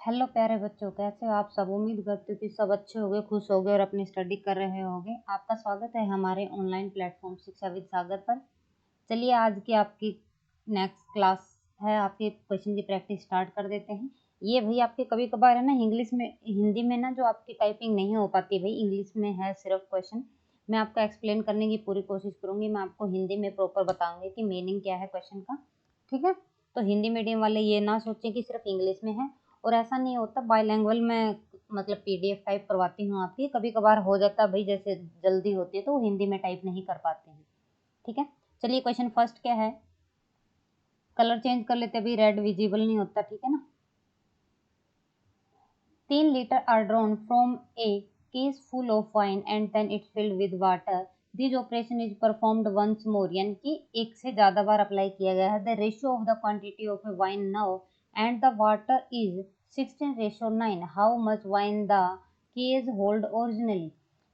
Hello प्यारे बच्चों, कैसे हो आप सब। उम्मीद करती हूँ कि सब अच्छे होंगे, खुश होंगे और अपनी स्टडी कर रहे होंगे। आपका स्वागत है हमारे ऑनलाइन प्लेटफॉर्म शिक्षा विद सागर पर। चलिए आज की आपकी नेक्स्ट क्लास है, आपके क्वेश्चन की प्रैक्टिस स्टार्ट कर देते हैं। ये भाई आपके कभी कभार है ना इंग्लिश में हिंदी में ना जो आपकी टाइपिंग नहीं हो पाती भाई, इंग्लिश में है सिर्फ क्वेश्चन। मैं आपको एक्सप्लेन करने की पूरी कोशिश करूँगी। मैं आपको हिंदी में प्रॉपर बताऊँगी कि मीनिंग क्या है क्वेश्चन का। ठीक है, तो हिंदी मीडियम वाले ये ना सोचें कि सिर्फ इंग्लिश में है। और ऐसा नहीं होता, बाईलैंग्वेज में मतलब पीडीएफ टाइप करवाती हूँ आपकी। कभी कभार हो जाता है भाई, जैसे जल्दी होती है तो वो हिंदी में टाइप नहीं कर पाते हैं। ठीक है, चलिए क्वेश्चन फर्स्ट क्या है। कलर चेंज कर लेते, अभी रेड विजिबल नहीं होता। ठीक है ना। 3 liter are drawn from a case full of wine and then it's filled with water. This operation is performed once more, यानी कि एक से ज़्यादा बार अप्लाई किया गया है। The ratio of the quantity of a wine now and the water is 16:9. How much wine the case hold originally?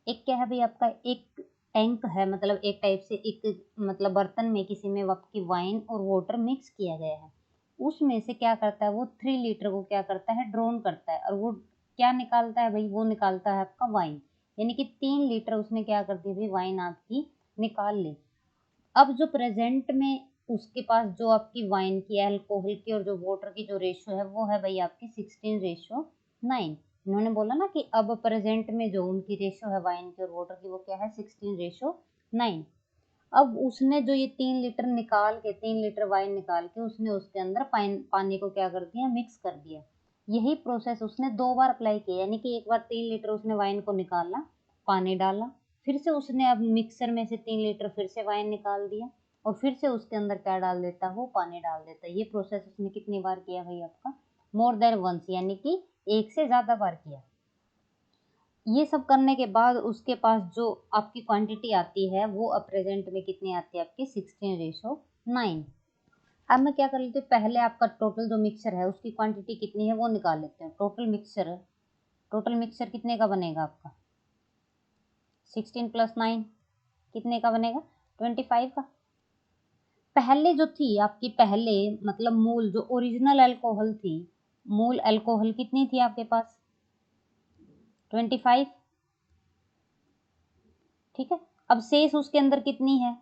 एक क्या है भाई आपका, एक टैंक है, मतलब एक टाइप से एक मतलब बर्तन में किसी में आपकी वाइन और वाटर मिक्स किया गया है। उसमें से क्या करता है वो 3 लीटर को क्या करता है, ड्रोन करता है। और वो क्या निकालता है भाई, वो निकालता है आपका वाइन। यानी कि 3 लीटर उसने क्या कर दी भाई, वाइन आपकी निकाल ली। अब जो प्रेजेंट में उसके पास जो आपकी वाइन की, अल्कोहल की और जो वाटर की जो रेशियो है वो है भाई आपकी 16:9। इन्होंने बोला ना कि अब प्रेजेंट में जो उनकी रेशियो है वाइन की और वाटर की वो क्या है, 16:9। अब उसने जो ये 3 लीटर निकाल के, 3 लीटर वाइन निकाल के उसने उसके अंदर पानी को क्या कर दिया, मिक्स कर दिया। यही प्रोसेस उसने 2 बार अप्लाई किया, यानी कि एक बार 3 लीटर उसने वाइन को निकाला, पानी डाला, फिर से उसने अब मिक्सर में से 3 लीटर फिर से वाइन निकाल दिया और फिर से उसके अंदर क्या डाल देता है, वो पानी डाल देता है। ये प्रोसेस उसने कितनी बार किया भाई आपका, मोर देन वंस, यानी कि एक से ज्यादा बार किया। ये सब करने के बाद उसके पास जो आपकी क्वांटिटी आती है वो अब प्रेजेंट में कितनी आती है आपकी, 16:9। अब मैं क्या कर लेती हूँ, पहले आपका टोटल जो मिक्सचर है उसकी क्वांटिटी कितनी है वो निकाल लेते हैं। टोटल मिक्सचर कितने का बनेगा आपका, 16 + 9 कितने का बनेगा, 25 का। पहले जो थी आपकी, पहले मतलब मूल जो ओरिजिनल अल्कोहल थी, मूल अल्कोहल कितनी थी आपके पास, 25। ठीक है, अब शेष उसके अंदर कितनी है,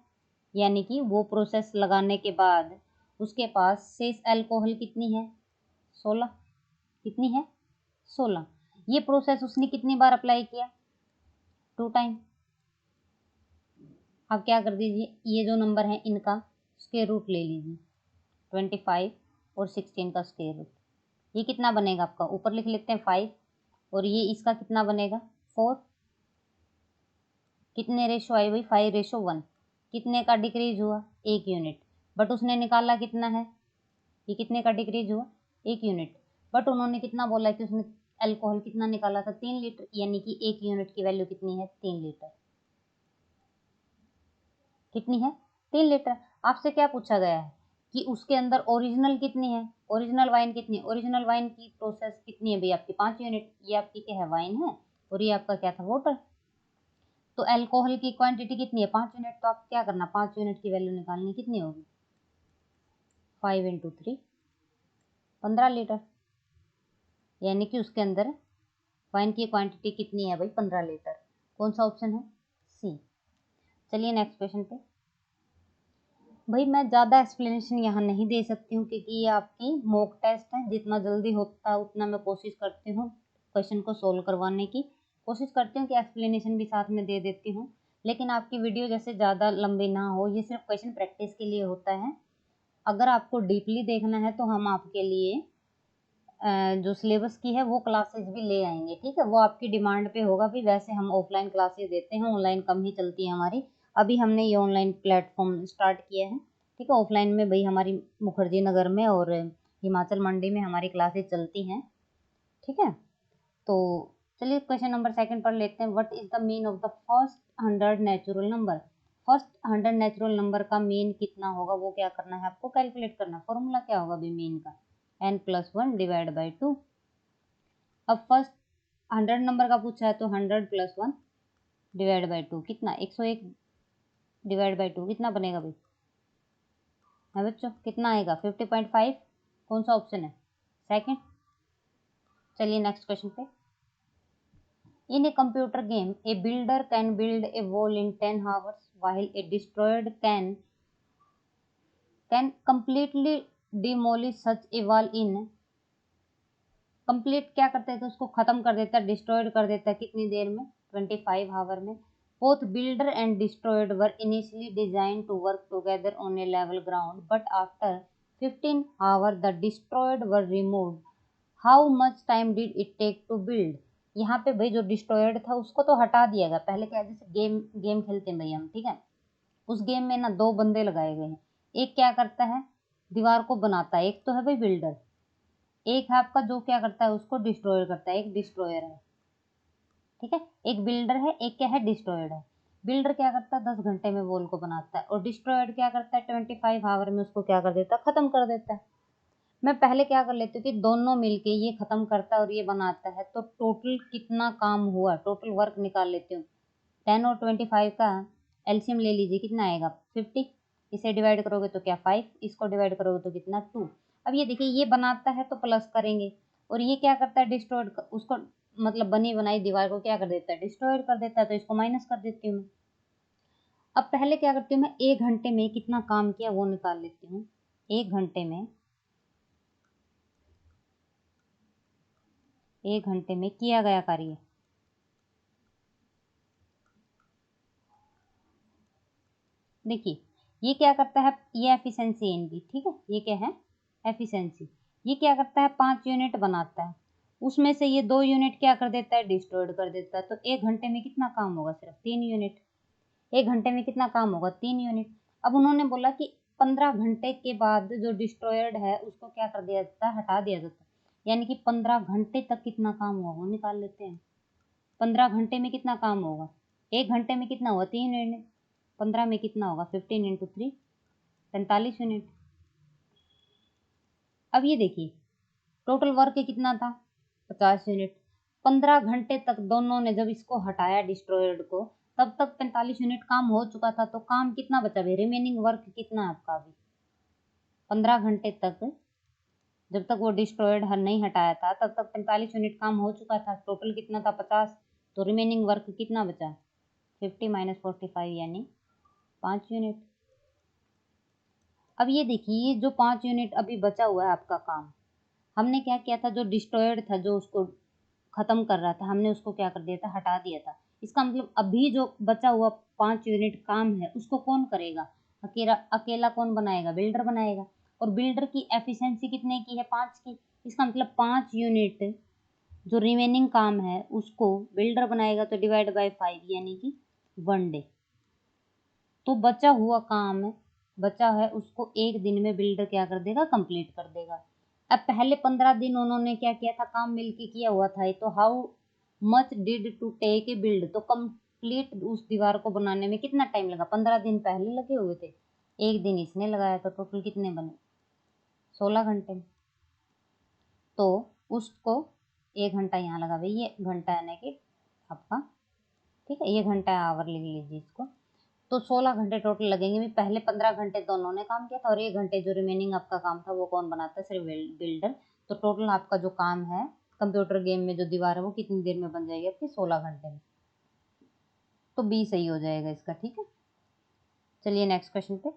यानी कि वो प्रोसेस लगाने के बाद उसके पास शेष अल्कोहल कितनी है, 16। कितनी है, 16। ये प्रोसेस उसने कितनी बार अप्लाई किया, 2 टाइम। अब क्या कर दीजिए, ये जो नंबर है इनका स्क्वायर रूट ले लीजिए, 25 और 16 का स्क्वायर रूट। ये कितना बनेगा आपका, ऊपर लिख लेते हैं 5 और ये इसका कितना बनेगा, 4। कितने रेशो आए भाई, 5:1। कितने का डिक्रीज हुआ, 1 यूनिट। बट उसने निकाला कितना है, ये कितने का डिक्रीज हुआ, 1 यूनिट। बट उन्होंने कितना बोला कि उसने अल्कोहल कितना निकाला था, 3 लीटर, यानी कि 1 यूनिट की वैल्यू कितनी है, 3 लीटर। कितनी है, 3 लीटर। आपसे क्या पूछा गया है कि उसके अंदर ओरिजिनल कितनी है, ओरिजिनल वाइन कितनी है। ओरिजिनल वाइन की प्रोसेस कितनी है भाई आपकी, 5 यूनिट। ये आपकी क्या है, वाइन है, और ये आपका क्या था, वाटर। तो अल्कोहल की क्वांटिटी कितनी है, 5 यूनिट। तो आप क्या करना, 5 यूनिट की वैल्यू निकालनी, कितनी होगी, 5 × 3 15 लीटर। यानी कि उसके अंदर वाइन की क्वांटिटी कितनी है भाई, 15 लीटर। कौन सा ऑप्शन है, सी। चलिए नेक्स्ट क्वेश्चन पे। भाई मैं ज़्यादा एक्सप्लेनेशन यहाँ नहीं दे सकती हूँ क्योंकि ये आपकी मॉक टेस्ट है। जितना जल्दी होता है उतना मैं कोशिश करती हूँ क्वेश्चन को सोल्व करवाने की। कोशिश करती हूँ कि एक्सप्लेनेशन भी साथ में दे देती हूँ, लेकिन आपकी वीडियो जैसे ज़्यादा लंबी ना हो। ये सिर्फ क्वेश्चन प्रैक्टिस के लिए होता है। अगर आपको डीपली देखना है तो हम आपके लिए जो सिलेबस की है वो क्लासेस भी ले आएंगे। ठीक है, वो आपकी डिमांड पे होगा भी। वैसे हम ऑफलाइन क्लासेस देते हैं, ऑनलाइन कम ही चलती है हमारी। अभी हमने ये ऑनलाइन प्लेटफॉर्म स्टार्ट किया है। ठीक है, ऑफलाइन में भाई हमारी मुखर्जी नगर में और हिमाचल मंडी में हमारी क्लासेस चलती हैं। ठीक है, तो चलिए क्वेश्चन नंबर सेकंड पढ़ लेते हैं। What is the mean of the first 100 natural number. First 100 natural number का मीन कितना होगा वो क्या करना है आपको, कैलकुलेट करना। फॉर्मूला क्या होगा भाई मीन का, n+1 / 2। अब फर्स्ट 100 नंबर का पूछा है तो 100 + 1 / 2 कितना, 101 / 2 कितना बनेगा भाई, हाँ बच्चों कितना आएगा, 50.5। कौन सा ऑप्शन है, सेकंड। चलिए नेक्स्ट क्वेश्चन पे। In a computer game a builder can build a wall in 10 hours while a destroyer can completely demolish such a wall in. Complete क्या करता है तो उसको खत्म कर देता है, डिस्ट्रॉयड कर देता है कितनी देर में, 25 आवर में। Both builder and destroyed were initially design to work together on a level ground but after 15 hour the destroyed were removed. How much time did it take to build. यहाँ पे भाई जो डिस्ट्रॉयड था उसको तो हटा दिया गया। पहले क्या है, जैसे गेम गेम खेलते हैं भाई हम, ठीक है, उस गेम में ना दो बंदे लगाए गए हैं। एक क्या करता है, दीवार को बनाता है, एक तो है भाई बिल्डर। एक है आपका जो क्या करता है, उसको डिस्ट्रॉय करता है, एक डिस्ट्रॉयर है, ठीक है। एक बिल्डर है, एक क्या है, डिस्ट्रॉयड है। बिल्डर क्या करता है, 10 घंटे में वॉल को बनाता है, और डिस्ट्रॉयड क्या करता है, 25 आवर में उसको क्या कर देता है, खत्म कर देता है। मैं पहले क्या कर लेती हूँ कि दोनों मिलके ये खत्म करता है और ये बनाता है, तो टोटल कितना काम हुआ, टोटल वर्क निकाल लेती हूँ। 10 और 25 का एलसीएम ले लीजिए, कितना आएगा, 50। इसे डिवाइड करोगे तो क्या 5, इसको डिवाइड करोगे तो कितना 2। अब ये देखिए, ये बनाता है तो प्लस करेंगे, और ये क्या करता है, डिस्ट्रॉयड, उसको मतलब बनी बनाई दीवार को क्या कर देता है, डिस्ट्रॉयड कर देता है, तो इसको माइनस कर देती हूँ मैं। अब पहले क्या करती हूँ मैं, 1 घंटे में कितना काम किया वो निकाल लेती हूँ। 1 घंटे में किया गया कार्य, देखिए ये क्या करता है, ये एफिशिएंसी है इनकी, ठीक है, ये क्या है, एफिशिएंसी। ये क्या करता है, 5 यूनिट बनाता है, उसमें से ये 2 यूनिट क्या कर देता है, डिस्ट्रॉयड कर देता है। तो 1 घंटे में कितना काम होगा, सिर्फ 3 यूनिट। 1 घंटे में कितना काम होगा, 3 यूनिट। अब उन्होंने बोला कि 15 घंटे के बाद जो डिस्ट्रॉयड है उसको क्या कर दिया जाता है, हटा दिया जाता है। यानी कि 15 घंटे तक कितना काम हुआ वो निकाल लेते हैं। 15 घंटे में कितना काम होगा, 1 घंटे में कितना हुआ, 3 यूनिट। 15 में कितना होगा, 15 × 3, 45 यूनिट। अब ये देखिए टोटल वर्क कितना था, 50 यूनिट। 15 घंटे तक दोनों ने जब इसको हटाया डिस्ट्रॉयड को, तब तक 45 यूनिट काम हो चुका था। तो काम कितना बचा भाई, रिमेनिंग वर्क कितना है आपका अभी, 15 घंटे तक जब तक वो डिस्ट्रॉयड नहीं हटाया था तब तक 45 यूनिट काम हो चुका था। टोटल कितना था, 50। तो रिमेनिंग वर्क कितना बचा, 50 - 45 यानी 5 यूनिट। अब ये देखिए, ये जो 5 यूनिट अभी बचा हुआ है आपका काम, हमने क्या किया था, जो डिस्ट्रॉयड था, जो उसको खत्म कर रहा था, हमने उसको क्या कर दिया था, हटा दिया था। इसका मतलब अभी जो बचा हुआ 5 यूनिट काम है उसको कौन करेगा, अकेला अकेला कौन बनाएगा, बिल्डर बनाएगा। और बिल्डर की एफिशिएंसी कितने की है, 5 की। इसका मतलब 5 यूनिट जो रिमेनिंग काम है उसको बिल्डर बनाएगा, तो डिवाइड बाय 5 यानी कि 1 डे। तो बचा हुआ काम बचा है उसको 1 दिन में बिल्डर क्या कर देगा, कंप्लीट कर देगा। अब पहले 15 दिन उन्होंने क्या किया था, काम मिलके किया हुआ था, तो how much did to take a build, तो कंप्लीट उस दीवार को बनाने में कितना टाइम लगा, 15 दिन पहले लगे हुए थे, 1 दिन इसने लगाया, तो टोटल कितने बने, 16 घंटे। तो उसको 1 घंटा यहाँ लगा भाई, ये घंटा यानी कि आपका, ठीक है, ये घंटा आवर लिख लीजिए इसको। तो 16 घंटे टोटल लगेंगे भी। पहले 15 घंटे दोनों ने काम किया था, और 1 घंटे जो रिमेनिंग आपका काम था वो कौन बनाता है, सिर्फ बिल्डर। तो टोटल आपका जो काम है कंप्यूटर गेम में, जो दीवार है वो कितनी देर में बन जाएगी आपकी, 16 घंटे में। तो बी सही हो जाएगा इसका, ठीक है। चलिए नेक्स्ट क्वेश्चन पे।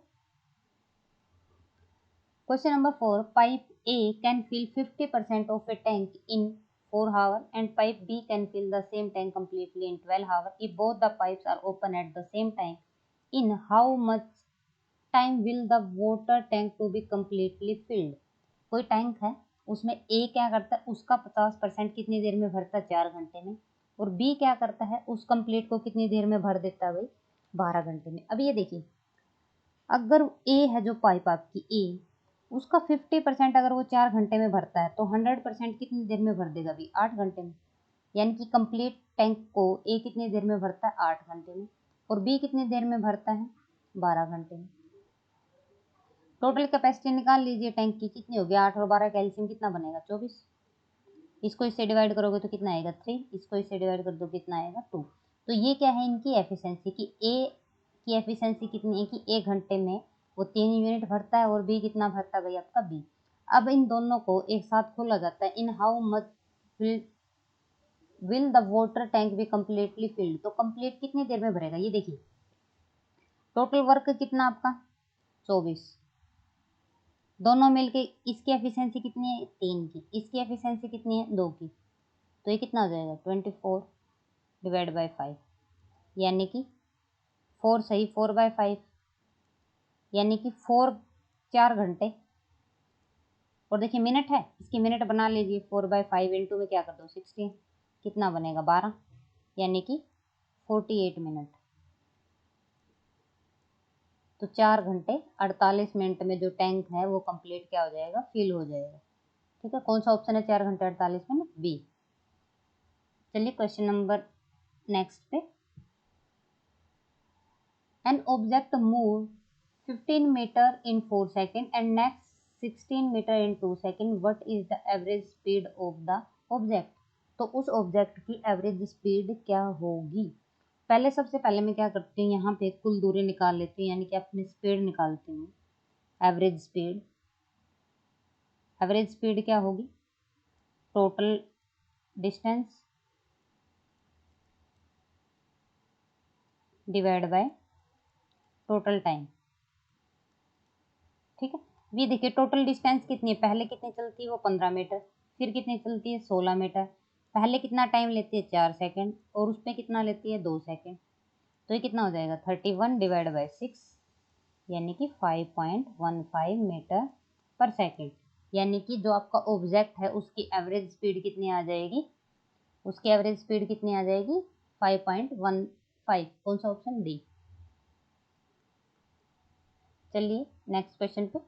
Question number 4, pipe A can fill 50% of a tank in 4 hour and pipe B can fill the same tank completely in 12 hour if both the pipes are open at the same time. In how much time will the water tank to be completely filled. कोई tank है, उसमें ए क्या करता है, उसका 50% कितनी देर में भरता है, 4 घंटे में। और बी क्या करता है, उस कंप्लीट को कितनी देर में भर देता है भाई, 12 घंटे में। अब ये देखिए, अगर ए है जो पाइप आपकी ए, उसका 50% अगर वो 4 घंटे में भरता है, तो 100% कितनी देर में भर देगा भाई, 8 घंटे में। यानी कि कंप्लीट टैंक को ए कितनी देर में भरता है, 8 घंटे में। और बी कितनी देर में भरता है, 12 घंटे में। टोटल कैपेसिटी निकाल लीजिए टैंक की, कितनी होगी, 8 और 12 का एलसीएम कितना बनेगा, 24। इसको इससे डिवाइड करोगे तो कितना आएगा, 3। इसको इससे डिवाइड कर दो कितना आएगा, 2। तो ये क्या है, इनकी एफिशिएंसी की, ए की एफिशिएंसी कितनी है कि 1 घंटे में वो 3 यूनिट भरता है, और बी कितना भरता है भाई आपका, बी। अब इन दोनों को एक साथ खोला जाता है, इन how much will the water tank B completely field, तो कंप्लीट कितनी देर में भरेगा, ये देखिए टोटल वर्क कितना आपका 24, दोनों मिलके इसकी एफिशिएंसी कितनी है 3 की, इसकी एफिशिएंसी कितनी है 2 की, तो ये कितना हो जाएगा 24 डिवाइड बाई 5, यानी कि 4 सही 4/5, यानी कि 4 घंटे। और देखिए मिनट है, इसकी मिनट बना लीजिए, 4/5 इंटू में क्या कर दो 16, कितना बनेगा 12, यानी कि 48 मिनट। तो 4 घंटे 48 मिनट में जो टैंक है वो कंप्लीट क्या हो जाएगा, फिल हो जाएगा। ठीक है, कौन सा ऑप्शन है 4 घंटे 48 मिनट, बी। चलिए क्वेश्चन नंबर नेक्स्ट पे, an object move 15 meter in 4 second and next 16 meter in 2 second, what is the average speed of the object, तो उस ऑब्जेक्ट की एवरेज स्पीड क्या होगी। पहले सबसे पहले मैं क्या करती हूँ, यहाँ पे कुल दूरी निकाल लेती हूँ, यानी कि अपनी स्पीड निकालती हूँ, एवरेज स्पीड। एवरेज स्पीड क्या होगी, total distance divide by total time. ठीक है, ये देखिए टोटल डिस्टेंस कितनी है, पहले कितनी चलती है वो 15 मीटर, फिर कितनी चलती है 16 मीटर, पहले कितना टाइम लेती है 4 सेकेंड, और उसमें कितना लेती है 2 सेकेंड, तो ये कितना हो जाएगा 31 डिवाइड बाई 6, यानी कि 5.15 मीटर पर सेकेंड, यानी कि जो आपका ऑब्जेक्ट है उसकी एवरेज स्पीड कितनी आ जाएगी, उसकी एवरेज स्पीड कितनी आ जाएगी 5.15, कौन सा ऑप्शन, डी। चलिए नेक्स्ट क्वेश्चन पे,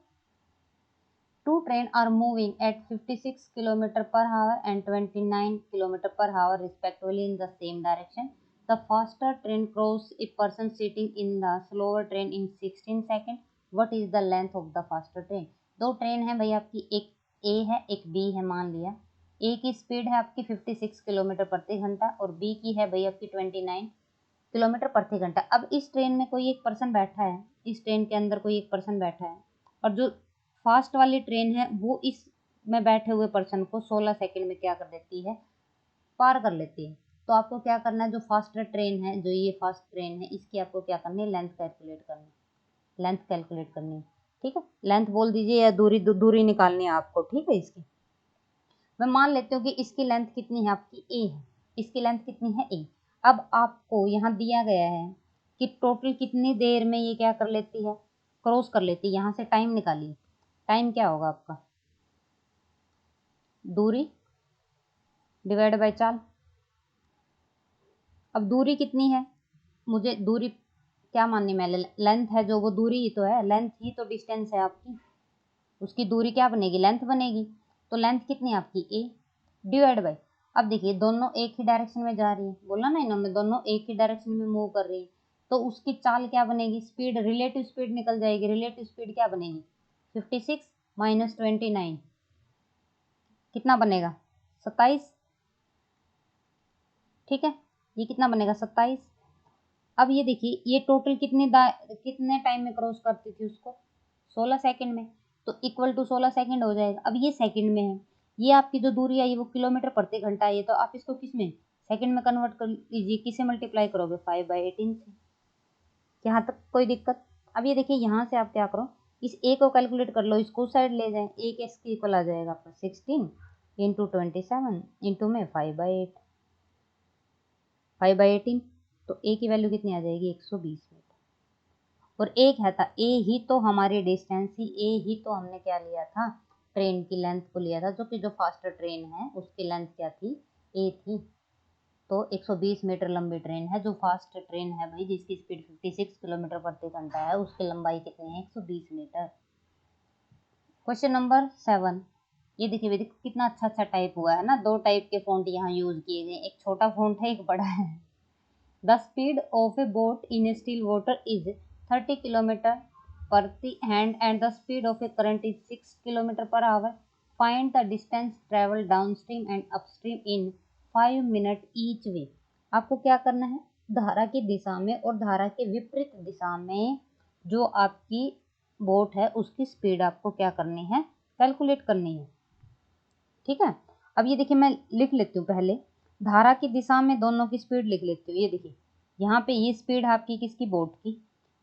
two trains are moving at 56 km per hour and 29 km per hour respectively in the same direction. The faster train crosses a person sitting in the slower train in 16 seconds. What is the length of the faster train? दो train है भाई आपकी, एक ए है एक B है, मान लिया ए की स्पीड है आपकी 56 किलोमीटर प्रति घंटा और बी की है भाई आपकी 29 किलोमीटर प्रति घंटा। अब इस ट्रेन में कोई एक पर्सन बैठा है, इस ट्रेन के अंदर कोई एक पर्सन बैठा है, और जो फास्ट वाली ट्रेन है वो इस में बैठे हुए पर्सन को 16 सेकंड में क्या कर देती है, पार कर लेती है। तो आपको क्या करना है, जो फास्ट ट्रेन है, जो ये फास्ट ट्रेन है, इसकी आपको क्या करनी है, लेंथ कैलकुलेट करनी है, लेंथ कैलकुलेट करनी है। ठीक है, लेंथ बोल दीजिए या दूरी, दूरी निकालनी है आपको। ठीक है, इसकी मैं मान लेती हूँ कि इसकी लेंथ कितनी है आपकी ए है, इसकी लेंथ कितनी है ए। अब आपको यहाँ दिया गया है कि टोटल कितनी देर में ये क्या कर लेती है, क्रॉस कर लेती है। यहाँ से टाइम निकालिए, टाइम क्या होगा आपका, दूरी डिवाइड बाय चाल। अब दूरी कितनी है, मुझे दूरी क्या माननी, मैं लेंथ है जो, वो दूरी ही तो है, लेंथ ही तो डिस्टेंस है आपकी, उसकी दूरी क्या बनेगी, लेंथ बनेगी। तो लेंथ कितनी है आपकी ए डिवाइड बाय, अब देखिए दोनों एक ही डायरेक्शन में जा रही है, बोला ना इन्होंने दोनों एक ही डायरेक्शन में मूव कर रही है, तो उसकी चाल क्या बनेगी, स्पीड, रिलेटिव स्पीड निकल जाएगी। रिलेटिव स्पीड क्या बनेगी 56 माइनस 29, कितना बनेगा 27। ठीक है, ये कितना बनेगा 27। अब ये देखिए ये टोटल कितने टाइम में क्रॉस करती थी उसको, 16 सेकंड में, तो इक्वल टू 16 सेकंड हो जाएगा। अब ये सेकंड में है, ये आपकी जो दूरी आई वो किलोमीटर प्रति घंटा आई है, तो आप इसको किस में, सेकंड में कन्वर्ट कर लीजिए, किसे मल्टीप्लाई करोगे 5/18 से। यहाँ तक कोई दिक्कत। अब ये देखिए यहाँ से आप क्या करो, इस ए को कैलकुलेट कर लो, इसको साइड ले जाएं, ए के इसके इक्वल आ जाएगा आपका 16 इंटू 27 इंटू में 5/8, 5/18, तो ए की वैल्यू कितनी आ जाएगी 120 मीटर। और एक है था ए ही तो हमारी डिस्टेंस ही, ए ही तो हमने क्या लिया था, ट्रेन की लेंथ को लिया था, जो कि जो फास्ट ट्रेन है उसकी लेंथ क्या थी, ए थी। तो 120 मीटर लंबी ट्रेन है, जो फास्ट ट्रेन है भाई जिसकी स्पीड 56 किलोमीटर प्रति घंटा है, उसकी लंबाई कितनी है 120 मीटर। क्वेश्चन नंबर 7, ये देखिए कितना अच्छा अच्छा टाइप हुआ है ना, दो टाइप के फॉन्ट यहाँ यूज किए गए, एक छोटा फॉन्ट है एक बड़ा है। The speed of a boat in a still water is 30 km per hand and the speed of a current is 6 km per hour. Find the distance traveled downstream and upstream in 5 minutes each way. आपको क्या करना है, धारा की दिशा में और धारा के विपरीत दिशा में जो आपकी बोट है उसकी स्पीड आपको क्या करनी है, कैलकुलेट करनी है। ठीक है, अब ये देखिए, मैं लिख लेती हूँ पहले, धारा की दिशा में दोनों की स्पीड लिख लेती हूँ। ये देखिए, यहाँ पे ये स्पीड आपकी किसकी, बोट की,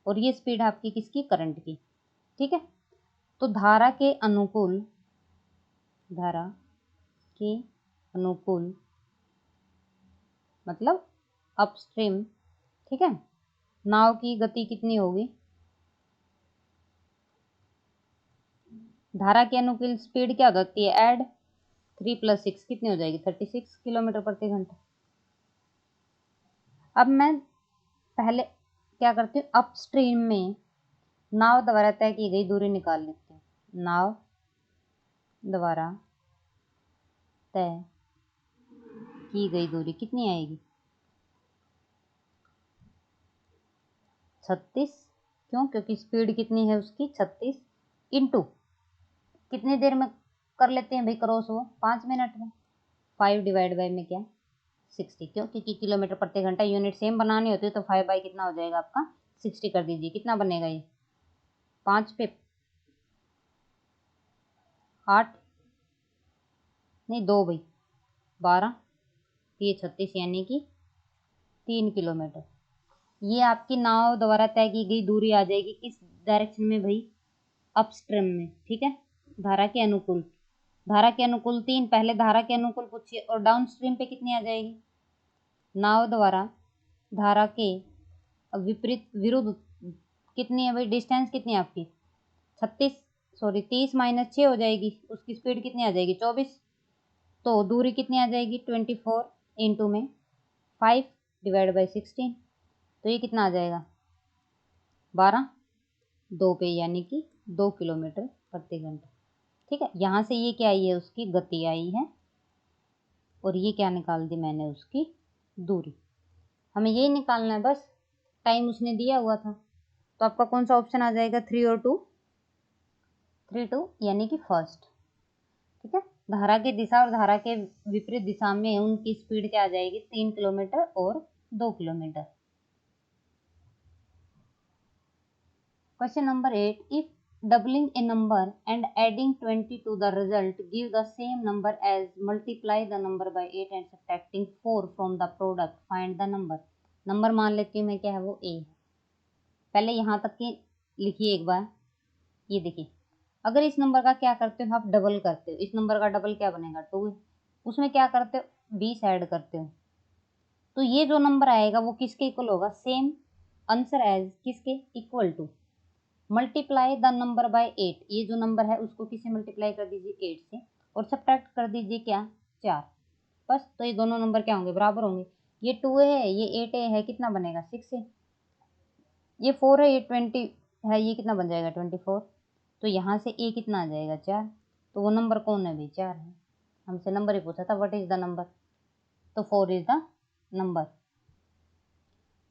और ये स्पीड आपकी किसकी, करंट की। ठीक है, तो धारा के अनुकूल मतलब अपस्ट्रीम, ठीक है, नाव की गति कितनी होगी, धारा के अनुकूल स्पीड क्या हो जाती है, ऐड 3 + 6 कितनी हो जाएगी, 36 किलोमीटर प्रति घंटा। अब मैं पहले क्या करती हूँ, अपस्ट्रीम में नाव द्वारा तय की गई दूरी निकाल लेती हूँ। नाव द्वारा तय की गई दूरी कितनी आएगी, 36। क्यों, क्योंकि स्पीड कितनी है उसकी, 36, इंटू कितनी देर में कर लेते हैं भाई क्रॉस, वो 5 मिनट में। 5 डिवाइड बाई में क्या, 60। क्यों, क्योंकि किलोमीटर प्रति घंटा यूनिट सेम बनानी होती है, तो 5 बाई कितना हो जाएगा आपका, 60 कर दीजिए। कितना बनेगा ये, 5 पे 8, नहीं 2 भाई 12, ये 36 यानी कि 3 किलोमीटर। ये आपकी नाव द्वारा तय की गई दूरी आ जाएगी किस डायरेक्शन में भाई, अपस्ट्रीम में। ठीक है, धारा के अनुकूल, धारा के अनुकूल 3, पहले धारा के अनुकूल पूछिए, और डाउन स्ट्रीम पे कितनी आ जाएगी, नाव द्वारा धारा के विपरीत विरुद्ध कितनी है भाई, डिस्टेंस कितनी है आपकी, 30 - 6 हो जाएगी, उसकी स्पीड कितनी आ जाएगी, 24। तो दूरी कितनी आ जाएगी, 24 इंटू में 5 डिवाइड बाई 16, तो ये कितना आ जाएगा, 12, 2 पे यानी कि 2 किलोमीटर प्रति घंटा। ठीक है, यहाँ से ये क्या आई है, उसकी गति आई है, और ये क्या निकाल दी मैंने, उसकी दूरी। हमें यही निकालना है बस, टाइम उसने दिया हुआ था। तो आपका कौन सा ऑप्शन आ जाएगा, 3 और 2, 3 2 यानी कि फर्स्ट। ठीक है, धारा की दिशा और धारा के विपरीत दिशा में उनकी स्पीड क्या आ जाएगी, 3 किलोमीटर और 2 kilometre. Question number 8, if doubling a number and adding 20 to the result give the same number as multiply the number by 8 and subtracting 4 from the product, find the number। Number मान लेती हूँ मैं, क्या है वो, a। पहले यहाँ तक की लिखिए एक बार। ये देखिए, अगर इस नंबर का क्या करते हो, आप डबल करते हो, इस नंबर का डबल क्या बनेगा, 2। उसमें क्या करते हो, 20 ऐड करते हो, तो ये जो नंबर आएगा वो किसके इक्वल होगा, सेम आंसर एज किसके equal to, multiply the number by 8, ये जो नंबर है उसको किससे मल्टीप्लाई कर दीजिए, 8 से, और सब्ट्रैक्ट कर दीजिए क्या, 4। बस, तो ये दोनों नंबर क्या होंगे, बराबर होंगे। ये 2 है, ये 8 है, कितना बनेगा, 6 है। ये 4 है, ये 20 है, ये कितना बन जाएगा, 24। तो यहाँ से ए कितना आ जाएगा, 4। तो वो नंबर कौन है भाई, 4 है। हमसे नंबर ही पूछा था, व्हाट इज द नंबर, तो 4 is the number.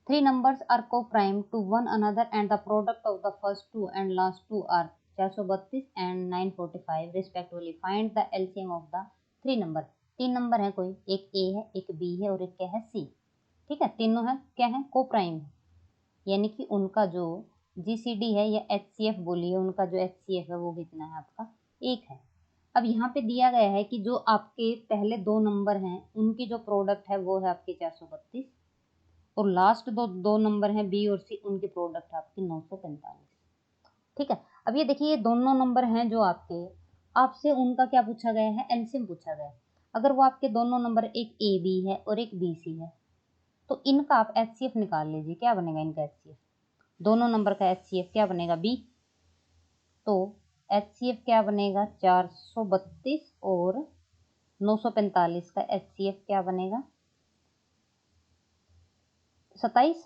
3 numbers are co-prime to one another and the product of the first two and last two are 432 and 945 respectively. Find the LCM of the 3 number। 3 number है कोई, एक A है, एक B है और एक क्या है, C। ठीक है, तीनों है क्या है, को प्राइम है, यानी कि उनका जो GCD है या HCF बोलिए, उनका जो HCF है वो कितना है आपका, 1 है। अब यहाँ पे दिया गया है कि जो आपके पहले 2 नंबर हैं उनकी जो प्रोडक्ट है वो है आपकी 432, और लास्ट दो नंबर हैं बी और सी, उनके प्रोडक्ट है आपकी 945। ठीक है, अब ये देखिए, ये दोनों नंबर हैं जो आपके, आपसे उनका क्या पूछा गया है, एलसीएम पूछा गया है। अगर वो आपके दोनों नंबर, एक ए बी है और एक बी सी है, तो इनका आप एचसीएफ निकाल लीजिए। क्या बनेगा इनका एचसीएफ, दोनों नंबर का एचसीएफ क्या बनेगा, बी। तो एचसीएफ क्या बनेगा, 432 और 945 का एचसीएफ क्या बनेगा, 27।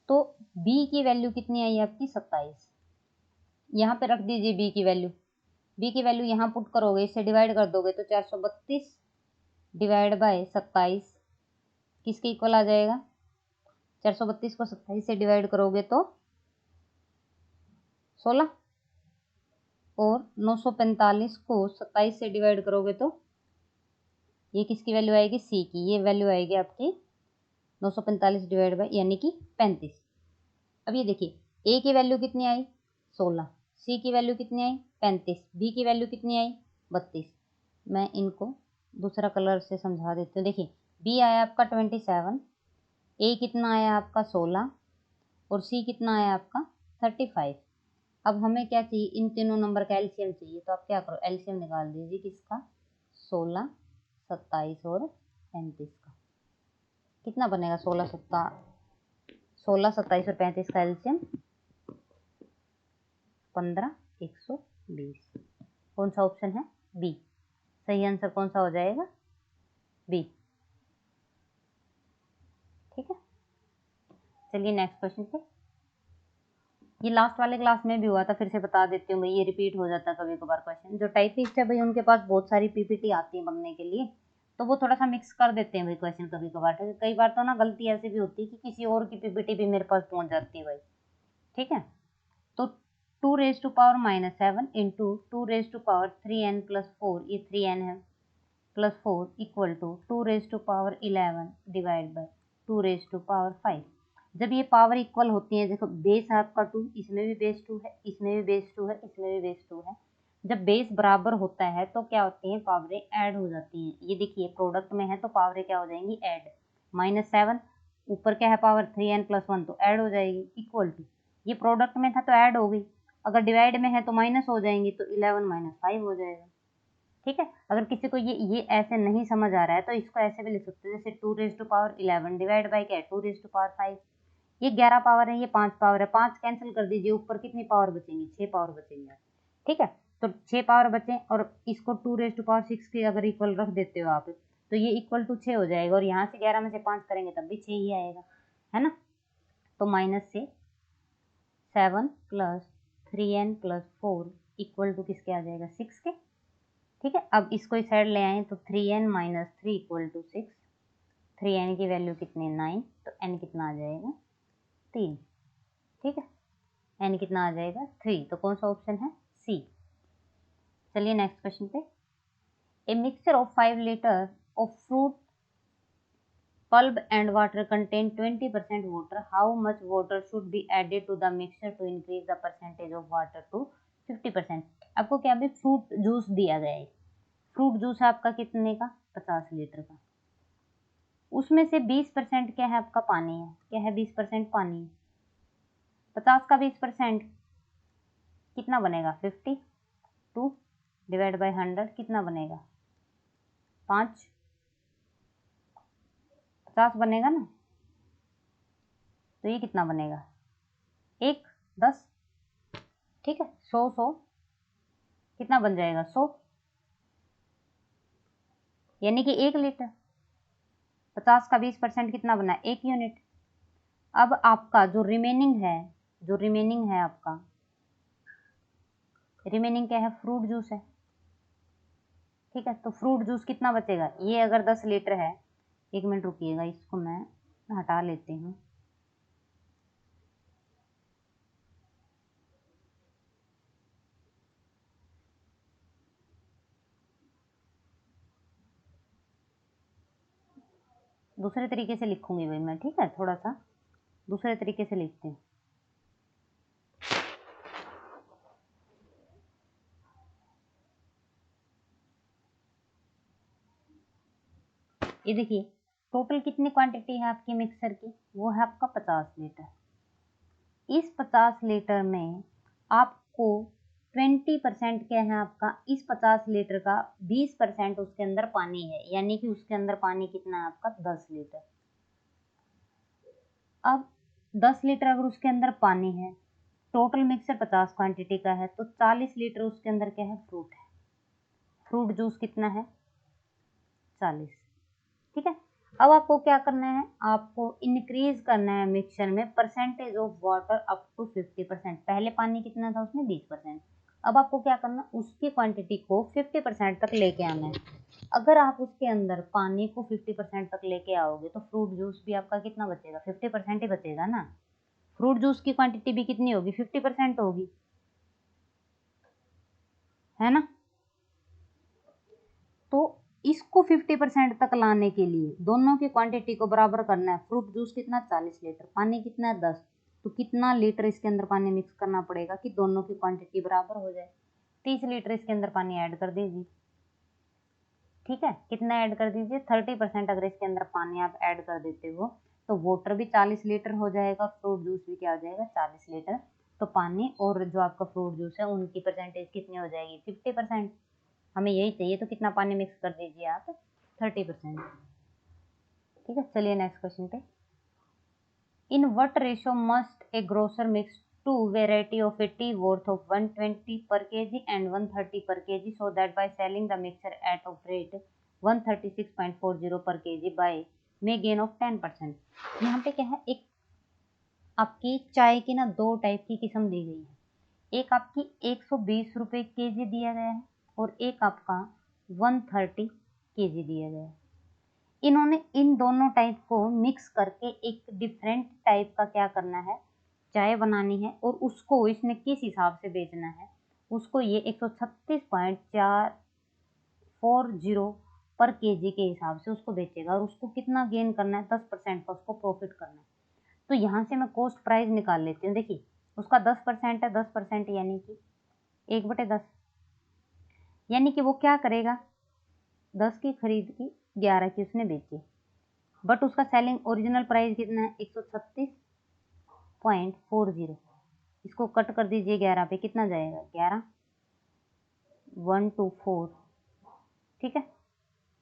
तो बी की वैल्यू कितनी आई आपकी, 27। यहाँ पे रख दीजिए बी की वैल्यू, बी की वैल्यू यहाँ पुट करोगे, इससे डिवाइड कर दोगे तो 432 डिवाइड बाय 27 किसके इक्वल आ जाएगा, 432 को 27 से डिवाइड करोगे तो 16, और 945 को 27 से डिवाइड करोगे तो ये किसकी वैल्यू आएगी, सी की। ये वैल्यू आएगी आपकी 945 डिवाइड बाय यानी कि 35। अब ये देखिए, ए की वैल्यू कितनी आई, 16, सी की वैल्यू कितनी आई, 35, बी की वैल्यू कितनी आई, 32। मैं इनको दूसरा कलर से समझा देती हूँ। देखिए बी आया आपका 27, ए कितना आया आपका 16 और सी कितना आया आपका 35। अब हमें क्या चाहिए, इन तीनों नंबर का एलसीएम चाहिए। तो आप क्या करो, एलसीएम निकाल दीजिए किसका, 16, 27 और 35 का। कितना बनेगा, 16, 27 और 35 का एलसीएम 15, 120। कौन सा ऑप्शन है, बी। सही आंसर कौन सा हो जाएगा, बी। ठीक है, चलिए नेक्स्ट क्वेश्चन पे। ये लास्ट वाले क्लास में भी हुआ था, फिर से बता देती हूँ भाई, ये रिपीट हो जाता है कभी कभार क्वेश्चन। जो टाइपिस्ट है भाई उनके पास बहुत सारी पीपीटी आती है बनने के लिए, तो वो थोड़ा सा मिक्स कर देते हैं भाई क्वेश्चन कभी कभार। कई बार तो ना गलती ऐसी भी होती है कि किसी और की पीपीटी भी मेरे पास पहुंच जाती है भाई। ठीक है, तो 2⁻⁻7 इंटू 2⁻3n+4, ये 3n है, +4 इक्वल टू 2⁻11 डिवाइड बाई 2⁻5। जब ये पावर इक्वल होती है, देखो बेस है आपका 2, इसमें भी बेस 2 है, इसमें भी बेस 2 है, इसमें भी बेस 2 है। जब बेस बराबर होता है तो क्या होती है, पावरें ऐड हो जाती हैं। ये देखिए प्रोडक्ट में है तो पावरें क्या हो जाएंगी, ऐड। -7 ऊपर क्या है पावर 3n+1 तो ऐड हो जाएगी, इक्वल टू, ये प्रोडक्ट में था तो ऐड हो गई। अगर डिवाइड में है तो माइनस हो जाएंगी, तो 11 - 5 हो जाएगा। ठीक है, अगर किसी को ये ऐसे नहीं समझ आ रहा है तो इसको ऐसे भी लिख सकते हैं, जैसे 2⁻11 डिवाइड बाई क्या है 2⁻5। ये 11 पावर है, ये 5 पावर है, 5 कैंसिल कर दीजिए, ऊपर कितनी पावर बचेंगी, 6 पावर बचेंगे। ठीक है, तो 6 पावर बचे और इसको 2⁻6 के अगर इक्वल रख देते हो आप, तो ये इक्वल टू 6 हो जाएगा, और यहाँ से 11 में से 5 करेंगे तब भी 6 ही आएगा, है ना। तो माइनस से 7 + 3n+4 इक्वल टू किसके आ जाएगा, 6 के। ठीक है, अब इसको इस साइड ले आए तो 3n - 3 इक्वल टू 6। 3n की वैल्यू कितनी, 9, तो n कितना आ जाएगा, 3। ठीक है, n कितना आ जाएगा, 3। तो कौन सा ऑप्शन है, सी। चलिए नेक्स्ट क्वेश्चन पे। A mixture of 5 litre of fruit pulp and water contain 20% water. How much water should be added to the mixture to increase the percentage of water to 50%? आपको क्या भी फ्रूट जूस दिया गया है, fruit juice है आपका कितने का, 50 लीटर का। उसमें से 20% क्या है आपका, पानी है। क्या है, 20% पानी है। 50 का 20% कितना बनेगा, 50। 2 डिवाइड बाई 100 कितना बनेगा, 5। 50 बनेगा ना, तो ये कितना बनेगा, 1, 10। ठीक है, 100 कितना बन जाएगा, 100, यानी कि 1 लीटर। 50 का 20% कितना बना, 1 यूनिट। अब आपका जो रिमेनिंग है आपका रिमेनिंग क्या है, फ्रूट जूस है। ठीक है, तो फ्रूट जूस कितना बचेगा, ये अगर 10 लीटर है, 1 मिनट रुकिएगा, इसको मैं हटा लेती हूँ। दूसरे तरीके से लिखूंगी भाई मैं, ठीक है, थोड़ा सा दूसरे तरीके से लिखती हूँ। ये देखिए टोटल कितनी क्वांटिटी है आपकी मिक्सर की, वो है आपका 50 लीटर। इस 50 लीटर में आपको 20% क्या है आपका, इस 50 लीटर का 20% उसके अंदर पानी है, यानी कि उसके अंदर पानी कितना है आपका, 10 लीटर। अब 10 लीटर अगर उसके अंदर पानी है, टोटल मिक्सर 50 क्वांटिटी का है, तो 40 लीटर उसके अंदर क्या है, फ्रूट है। फ्रूट जूस कितना है, 40। ठीक है, अब आपको क्या करना है, आपको इंक्रीज करना है मिक्सचर में percentage of water up to 50%। पहले पानी कितना था उसमें, 20%। अब आपको क्या करना, उसकी क्वांटिटी को 50% तक लेके आना है। अगर आप उसके अंदर पानी को 50% तक लेके आओगे तो फ्रूट जूस भी आपका कितना बचेगा, 50% ही बचेगा ना। फ्रूट जूस की क्वांटिटी भी कितनी होगी, 50% होगी, है ना। तो इसको 50% तक लाने के लिए दोनों की क्वांटिटी को बराबर करना है। फ्रूट जूस कितना, 40 लीटर, पानी कितना है, 10। तो कितना लीटर इसके अंदर पानी मिक्स करना पड़ेगा कि दोनों की क्वांटिटी बराबर हो जाए, 30 लीटर इसके अंदर पानी ऐड कर दीजिए। ठीक है, कितना ऐड कर दीजिए 30%। अगर इसके अंदर पानी आप ऐड कर देते हो तो वाटर भी 40 लीटर हो जाएगा, फ्रूट जूस भी क्या हो जाएगा 40 लीटर। तो पानी और जो आपका फ्रूट जूस है उनकी परसेंटेज कितनी हो जाएगी 50%। हमें यही चाहिए, तो कितना पानी मिक्स कर दीजिए आप 30%। ठीक है, चलिए नेक्स्ट क्वेश्चन पे। In what ratio must a grocer mix two variety of a tea worth of 120 per kg and 130 per kg so that by selling the mixture at of rate 136.40 per kg by may gain of 10%। यहाँ पे क्या है, एक आपकी चाय की ना दो टाइप की किस्म दी गई है। एक आपकी 120 रुपये केजी दिया गया है और एक आपका 130 केजी दिया गया है। इन्होंने इन दोनों टाइप को मिक्स करके एक डिफरेंट टाइप का क्या करना है, चाय बनानी है, और उसको इसने किस हिसाब से बेचना है, उसको ये 136.440 पर केजी के हिसाब से उसको बेचेगा। और उसको कितना गेन करना है 10% का उसको प्रॉफिट करना है। तो यहाँ से मैं कॉस्ट प्राइस निकाल लेती हूँ। देखिए उसका 10% है, 10% यानी कि 1/10, यानी कि वो क्या करेगा 10 की खरीद की 11 की उसने बेची, बट उसका सेलिंग ओरिजिनल प्राइस कितना है 136.40। इसको कट कर दीजिए 11 पे, कितना जाएगा 11 124, ठीक है,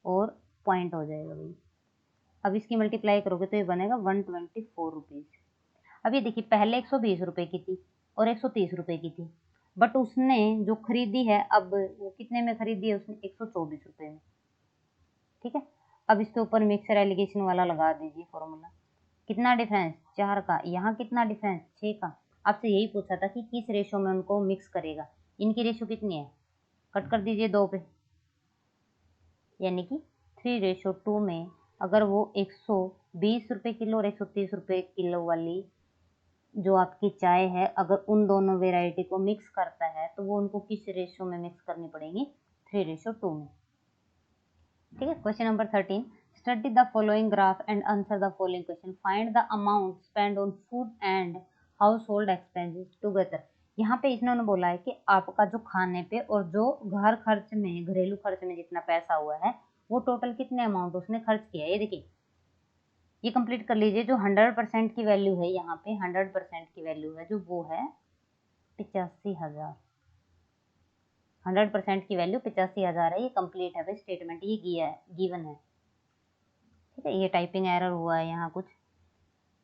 और पॉइंट हो जाएगा भाई। अब इसकी मल्टीप्लाई करोगे तो ये बनेगा 124 रुपीज़। अब ये देखिए पहले 120 रुपये की थी और 130 रुपये की थी, बट उसने जो खरीदी है अब वो कितने में खरीदी है उसने 124 रुपये में। ठीक है, अब इसके ऊपर मिक्सर एलिगेशन वाला लगा दीजिए फॉर्मूला। कितना डिफरेंस 4 का, यहाँ कितना डिफरेंस 6 का। आपसे यही पूछा था कि किस रेशो में उनको मिक्स करेगा। इनकी रेशो कितनी है, कट कर दीजिए 2 पे, यानी कि 3:2 में अगर वो 120 रुपये किलो और 130 रुपये किलो वाली जो आपकी चाय है अगर उन दोनों वेराइटी को मिक्स करता है तो वो उनको किस रेशो में मिक्स करनी पड़ेगी 3:2 में। ठीक है, question number 13। Study the following graph and answer the following question. Find the amount spend on food and house hold expenses together. यहाँ पे इन्होंने बोला है कि आपका जो खाने पे और जो घर खर्च में, घरेलू खर्च में जितना पैसा हुआ है वो टोटल कितने अमाउंट उसने खर्च किया है। ये देखिए, ये कंप्लीट कर लीजिए। जो 100% की वैल्यू है, यहाँ पे 100% की वैल्यू है जो वो है 85,000। 100% की वैल्यू 85,000 है। ये कंप्लीट है भाई स्टेटमेंट, ये किया है, गिवन है। ठीक है, ये टाइपिंग एरर हुआ है यहाँ कुछ।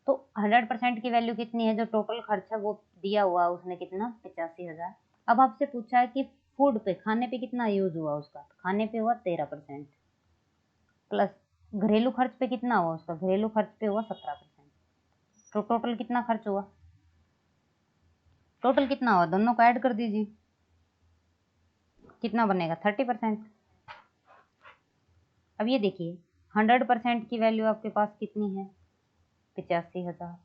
तो 100% की वैल्यू कितनी है, जो टोटल खर्च है वो दिया हुआ है उसने कितना 85,000। अब आपसे पूछा है कि फूड पे, खाने पे कितना यूज हुआ उसका, खाने पे हुआ 13%, प्लस घरेलू खर्च पे कितना हुआ उसका, घरेलू खर्च पे हुआ 17%। तो टोटल कितना खर्च हुआ, टोटल कितना हुआ, दोनों को ऐड कर दीजिए, कितना बनेगा 30%। अब ये देखिए 100% की वैल्यू आपके पास कितनी है 85,000,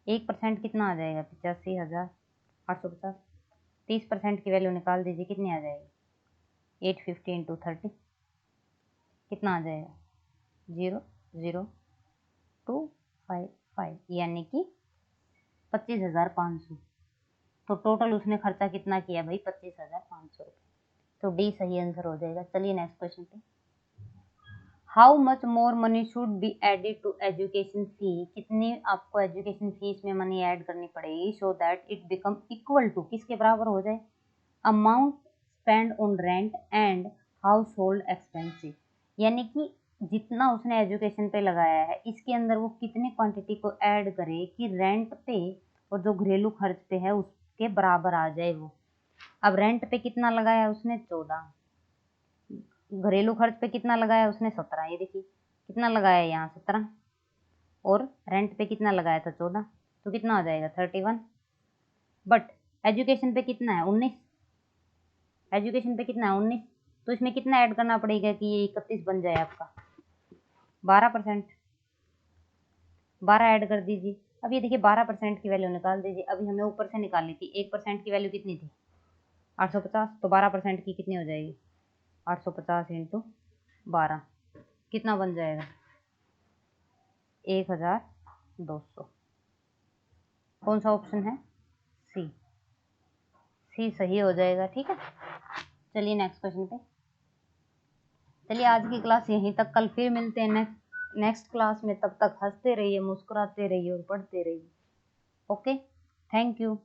1% कितना आ जाएगा 85,850। 30% की वैल्यू निकाल दीजिए, कितनी आ जाएगी 850 इंटू 30, कितना आ जाएगा 00255, यानी कि 25,500। तो टोटल उसने खर्चा कितना किया भाई 25,500 रुपये। तो डी सही आंसर हो जाएगा। चलिए नेक्स्ट क्वेश्चन पे। How much more money should be added to education fee. कितनी आपको एजुकेशन फीस में मनी ऐड करनी पड़ेगी so that it become equal to, किसके बराबर हो जाए, amount spend on rent and household expensive. यानी कि जितना उसने एजुकेशन पे लगाया है इसके अंदर वो कितनी क्वांटिटी को ऐड करे कि रेंट पे और जो घरेलू खर्च पे है उसके बराबर आ जाए वो। अब रेंट पे कितना लगाया उसने 14, घरेलू खर्च पे कितना लगाया उसने 17। ये देखिए कितना लगाया यहाँ 17 और रेंट पे कितना लगाया था 14, तो कितना हो जाएगा 31। बट एजुकेशन पे कितना है 19, एजुकेशन पे कितना है 19, तो इसमें कितना ऐड करना पड़ेगा कि ये 31 बन जाए आपका 12%। 12 ऐड कर दीजिए। अब ये देखिए 12% की वैल्यू निकाल दीजिए। अभी हमें ऊपर से निकालनी थी, 1% की वैल्यू कितनी थी 850, तो 12% की कितनी हो जाएगी 850 इंटू 12, कितना बन जाएगा 1,200। कौन सा ऑप्शन है सी, सी सही हो जाएगा। ठीक है, चलिए नेक्स्ट क्वेश्चन पे। चलिए आज की क्लास यहीं तक, कल फिर मिलते हैं नेक्स्ट क्लास में। तब तक हंसते रहिए, मुस्कुराते रहिए और पढ़ते रहिए। Okay, thank you.